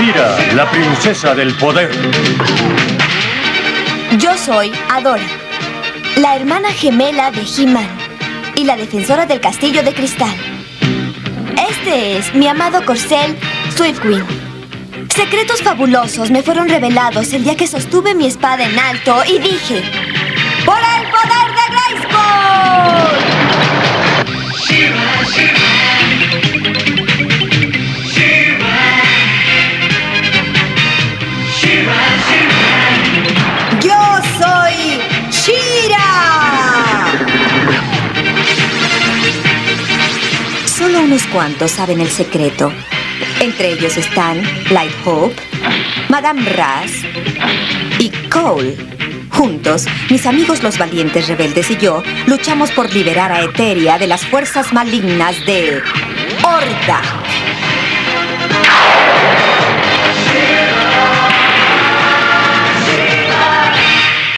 Shira, la princesa del poder. Yo soy Adora, la hermana gemela de He-Man y la defensora del castillo de cristal. Este es mi amado corcel, Swiftwing. Secretos fabulosos me fueron revelados el día que sostuve mi espada en alto y dije: ¡por el poder de Grayskull! ¡Yo soy Shira! Solo unos cuantos saben el secreto. Entre ellos están Light Hope, Madame Razz y Cole. Juntos, mis amigos los valientes rebeldes y yo luchamos por liberar a Eteria de las fuerzas malignas de Horda.